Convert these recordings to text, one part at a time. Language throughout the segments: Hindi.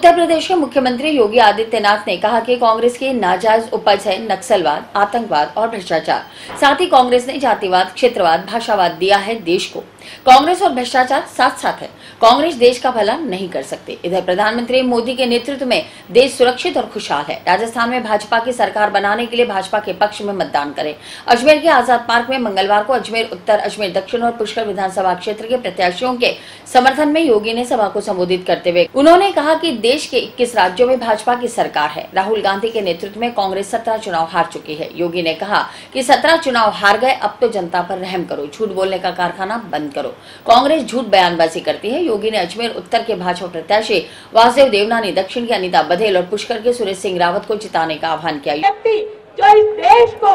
उत्तर प्रदेश के मुख्यमंत्री योगी आदित्यनाथ ने कहा कि कांग्रेस की नाजायज उपज है नक्सलवाद, आतंकवाद और भ्रष्टाचार। साथ ही कांग्रेस ने जातिवाद, क्षेत्रवाद, भाषावाद दिया है देश को। कांग्रेस और भ्रष्टाचार साथ साथ है। कांग्रेस देश का भला नहीं कर सकती। इधर प्रधानमंत्री मोदी के नेतृत्व में देश सुरक्षित और खुशहाल है। राजस्थान में भाजपा की सरकार बनाने के लिए भाजपा के पक्ष में मतदान करें। अजमेर के आजाद पार्क में मंगलवार को अजमेर उत्तर, अजमेर दक्षिण और पुष्कर विधानसभा क्षेत्र के प्रत्याशियों के समर्थन में योगी ने सभा को संबोधित करते हुए उन्होंने कहा कि देश के 21 राज्यों में भाजपा की सरकार है। राहुल गांधी के नेतृत्व में कांग्रेस 17 चुनाव हार चुकी है। योगी ने कहा कि 17 चुनाव हार गए, अब तो जनता पर रहम करो, झूठ बोलने का कारखाना बंद करो। कांग्रेस झूठ बयानबाजी करती है। योगी ने अजमेर उत्तर के भाजपा प्रत्याशी वासुदेव देवनानी, दक्षिण के अनीता बघेल और पुष्कर के सुरेश सिंह रावत को जिताने का आह्वान किया। व्यक्ति जो इस देश को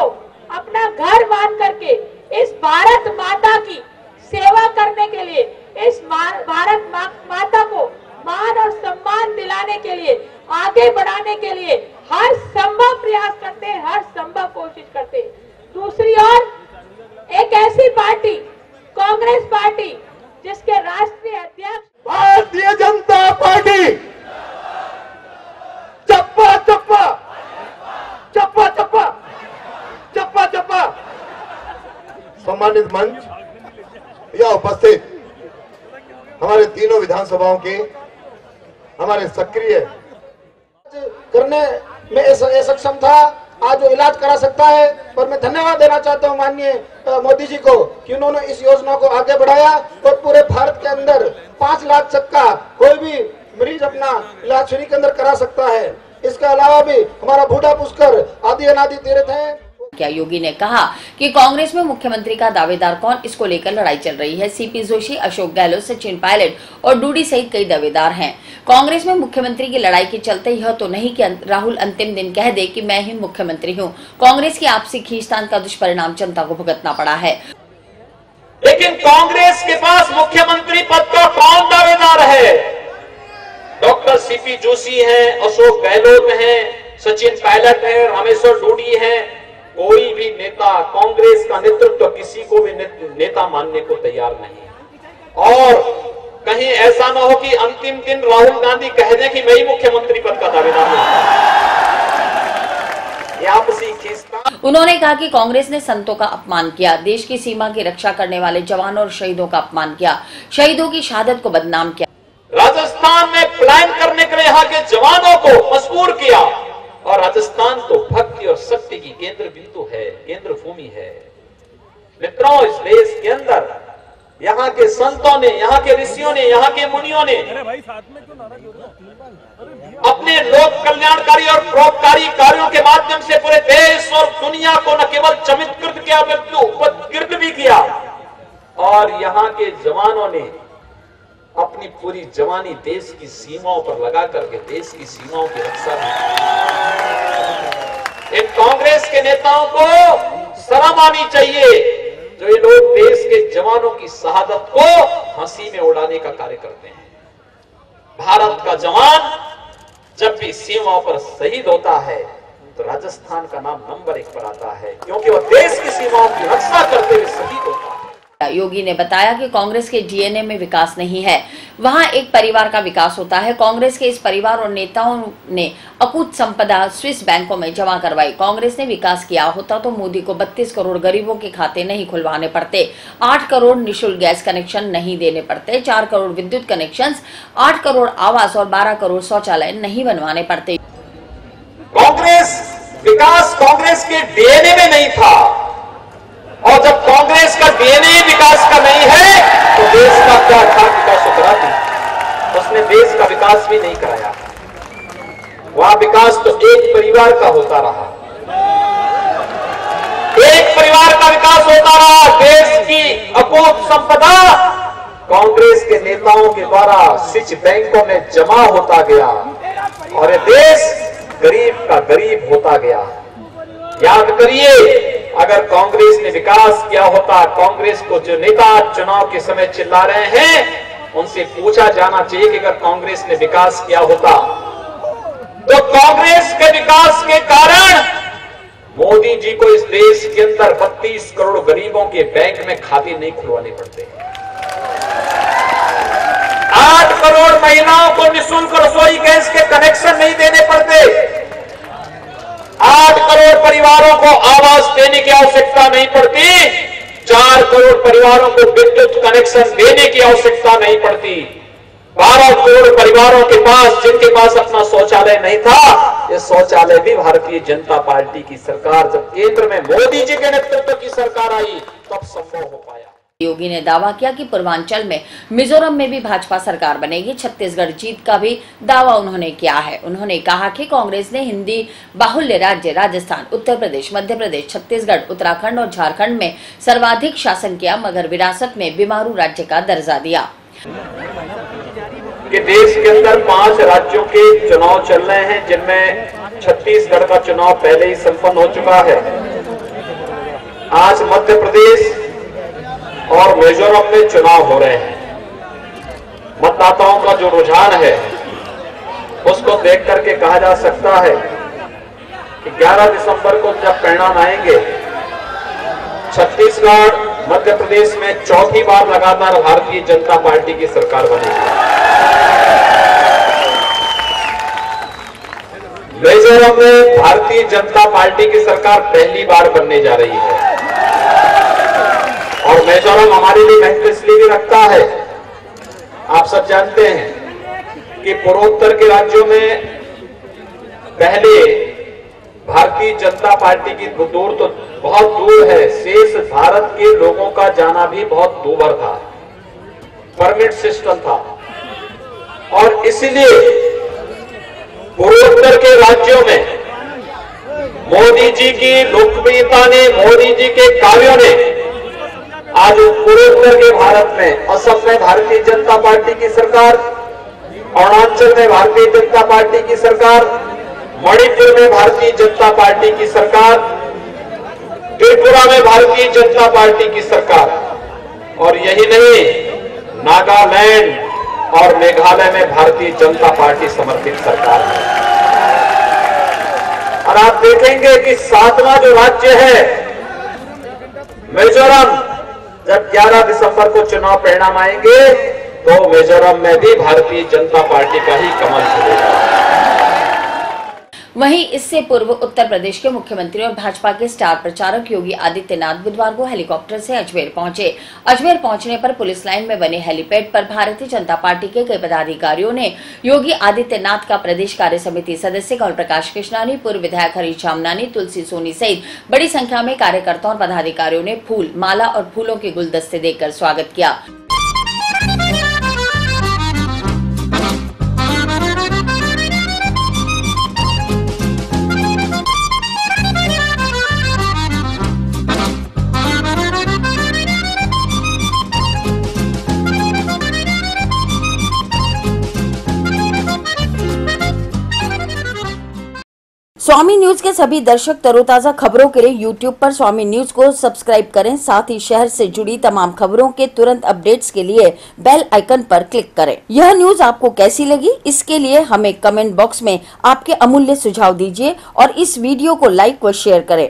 अपना घर मान करके इस भारत माता की सेवा करने के लिए, इस भारत माता को मान और सम्मान दिलाने के लिए, आगे बढ़ाने के लिए हर संभव प्रयास करते हैं, हर संभव कोशिश करते हैं। दूसरी ओर एक ऐसी पार्टी कांग्रेस पार्टी जिसके राष्ट्रीय अध्यक्ष भारतीय जनता पार्टी चप्पा चप्पा चप्पा चप्पा चप्पा चप्पा। सम्मानित मंच या उपस्थित हमारे तीनों विधानसभाओं के हमारे सक्रिय करने में सक्षम था, आज वो इलाज करा सकता है। और मैं धन्यवाद देना चाहता हूं माननीय मोदी जी को कि उन्होंने इस योजना को आगे बढ़ाया और पूरे भारत के अंदर 5 लाख तक का कोई भी मरीज अपना इलाज फ्री के अंदर करा सकता है। इसके अलावा भी हमारा बूढ़ा पुष्कर आदि अनादि तीर्थ है। क्या योगी ने कहा कि कांग्रेस में मुख्यमंत्री का दावेदार कौन, इसको लेकर लड़ाई चल रही है। सीपी जोशी, अशोक गहलोत, सचिन पायलट और डूडी सहित कई दावेदार हैं। कांग्रेस में मुख्यमंत्री की लड़ाई के चलते यह तो नहीं कि राहुल अंतिम दिन कह दे कि मैं ही मुख्यमंत्री हूं। कांग्रेस की आपसी खींचतान का दुष्परिणाम जनता को भुगतना पड़ा है। लेकिन कांग्रेस के पास मुख्यमंत्री पद का कौन दावेदार है? डॉक्टर सीपी जोशी हैं, अशोक गहलोत हैं, सचिन पायलट हैं, रामेश्वर डूडी हैं। कोई भी नेता, कांग्रेस का नेतृत्व किसी को भी नेता मानने को तैयार नहीं। और कहीं ऐसा ना हो कि अंतिम दिन राहुल गांधी कह दें कि मैं ही मुख्यमंत्री पद का दावेदार हूं। आपसी खींचतान। उन्होंने कहा कि कांग्रेस ने संतों का अपमान किया, देश की सीमा की रक्षा करने वाले जवानों और शहीदों का अपमान किया, शहीदों की शहादत को बदनाम किया। राजस्थान में प्लान करने के लिए यहाँ के जवानों को मजबूर किया। और राजस्थान तो भक्ति और शक्ति की केंद्र बिंदु है, केंद्र भूमि है। मित्रों, इस देश के अंदर यहाँ के संतों ने, यहाँ के ऋषियों ने, यहाँ के मुनियों ने अपने लोक कल्याणकारी और परोपकारी कार्यों के माध्यम से पूरे देश और दुनिया को न केवल चमत्कृत किया बल्कि उपकृत भी किया। और यहाँ के जवानों ने अपनी पूरी जवानी देश की सीमाओं पर लगा करके देश की सीमाओं की रक्षा की। इन कांग्रेस के नेताओं को शर्म आनी चाहिए जो ये लोग देश के जवानों की शहादत को हंसी में उड़ाने का कार्य करते हैं। भारत का जवान जब भी सीमाओं पर शहीद होता है तो राजस्थान का नाम नंबर 1 पर आता है, क्योंकि वह देश की सीमाओं की रक्षा करते हुए शहीद होता है। योगी ने बताया कि कांग्रेस के डीएनए में विकास नहीं है, वहां एक परिवार का विकास होता है। कांग्रेस के इस परिवार और नेताओं ने अकूत संपदा स्विस बैंकों में जमा करवाई। कांग्रेस ने विकास किया होता तो मोदी को 32 करोड़ गरीबों के खाते नहीं खुलवाने पड़ते, 8 करोड़ निःशुल्क गैस कनेक्शन नहीं देने पड़ते, 4 करोड़ विद्युत कनेक्शन, 8 करोड़ आवास और 12 करोड़ शौचालय नहीं बनवाने पड़ते। कांग्रेस विकास कांग्रेस के डीएनए में नहीं था, और जब कांग्रेस का डीएनए विकास का नहीं है तो देश का क्या था विकास कराती? उसने देश का विकास भी नहीं कराया। वह विकास तो एक परिवार का होता रहा, एक परिवार का विकास होता रहा। देश की अकूत संपदा कांग्रेस के नेताओं के द्वारा स्विच बैंकों में जमा होता गया और यह देश गरीब का गरीब होता गया। याद करिए, अगर कांग्रेस ने विकास किया होता, कांग्रेस को जो नेता चुनाव के समय चिल्ला रहे हैं उनसे पूछा जाना चाहिए कि अगर कांग्रेस ने विकास किया होता तो कांग्रेस के विकास के कारण मोदी जी को इस देश के अंदर 32 करोड़ गरीबों के बैंक में खाते नहीं खुलवाने पड़ते। 8 करोड़ महिलाओं को निःशुल्क रसोई गैस के कनेक्शन नहीं देने पड़ते, 8 करोड़ परिवारों को आवास देने की आवश्यकता नहीं पड़ती, 4 करोड़ परिवारों को विद्युत कनेक्शन देने की आवश्यकता नहीं पड़ती, 12 करोड़ परिवारों के पास जिनके पास अपना शौचालय नहीं था, ये शौचालय भी भारतीय जनता पार्टी की सरकार, जब केंद्र में मोदी जी के नेतृत्व की सरकार आई तब संभव हो पाया। योगी ने दावा किया कि पूर्वांचल में मिजोरम में भी भाजपा सरकार बनेगी। छत्तीसगढ़ जीत का भी दावा उन्होंने किया है। उन्होंने कहा कि कांग्रेस ने हिंदी बाहुल्य राज्य राजस्थान, उत्तर प्रदेश, मध्य प्रदेश, छत्तीसगढ़, उत्तराखंड और झारखंड में सर्वाधिक शासन किया, मगर विरासत में बीमारू राज्य का दर्जा दिया। कि देश के अंदर 5 राज्यों के चुनाव चल रहे हैं, जिनमें छत्तीसगढ़ का चुनाव पहले ही संपन्न हो चुका है। आज मध्य प्रदेश और मिजोरम में चुनाव हो रहे हैं। मतदाताओं का जो रुझान है उसको देख करके कहा जा सकता है कि 11 दिसंबर को जब परिणाम आएंगे, छत्तीसगढ़, मध्य प्रदेश में चौथी बार लगातार भारतीय जनता पार्टी की सरकार बनेगी। मिजोरम में भारतीय जनता पार्टी की सरकार पहली बार बनने जा रही है। और मिजोरम हमारे लिए महत्व इसलिए भी रखता है, आप सब जानते हैं कि पूर्वोत्तर के राज्यों में पहले भारतीय जनता पार्टी की दूर तो बहुत दूर है, शेष भारत के लोगों का जाना भी बहुत दूभर था, परमिट सिस्टम था, और इसलिए पूर्वोत्तर के राज्यों में मोदी जी की लोकप्रियता ने, मोदी जी के कार्यों ने आज पूर्वोत्तर के भारत में, असम में भारतीय जनता पार्टी की सरकार, अरुणाचल में भारतीय जनता पार्टी की सरकार, मणिपुर में भारतीय जनता पार्टी की सरकार, त्रिपुरा में भारतीय जनता पार्टी की सरकार, और यही नहीं, नागालैंड और मेघालय में भारतीय जनता पार्टी समर्थित सरकार है। और आप देखेंगे कि 7वां जो राज्य है मिजोरम, जब 11 दिसंबर को चुनाव परिणाम आएंगे तो मिजोरम में भी भारतीय जनता पार्टी का ही कमल खिलेगा। वहीं इससे पूर्व उत्तर प्रदेश के मुख्यमंत्री और भाजपा के स्टार प्रचारक योगी आदित्यनाथ बुधवार को हेलीकॉप्टर से अजमेर पहुंचे। अजमेर पहुंचने पर पुलिस लाइन में बने हेलीपैड पर भारतीय जनता पार्टी के कई पदाधिकारियों ने योगी आदित्यनाथ का प्रदेश कार्य समिति सदस्य कमल प्रकाश कृष्णानी, पूर्व विधायक हरीश जामनानी, तुलसी सोनी सहित बड़ी संख्या में कार्यकर्ताओं और पदाधिकारियों ने फूल माला और फूलों के गुलदस्ते देकर स्वागत किया। स्वामी न्यूज के सभी दर्शक तरोताजा खबरों के लिए YouTube पर स्वामी न्यूज को सब्सक्राइब करें। साथ ही शहर से जुड़ी तमाम खबरों के तुरंत अपडेट्स के लिए बेल आइकन पर क्लिक करें। यह न्यूज आपको कैसी लगी, इसके लिए हमें कमेंट बॉक्स में आपके अमूल्य सुझाव दीजिए और इस वीडियो को लाइक व शेयर करें।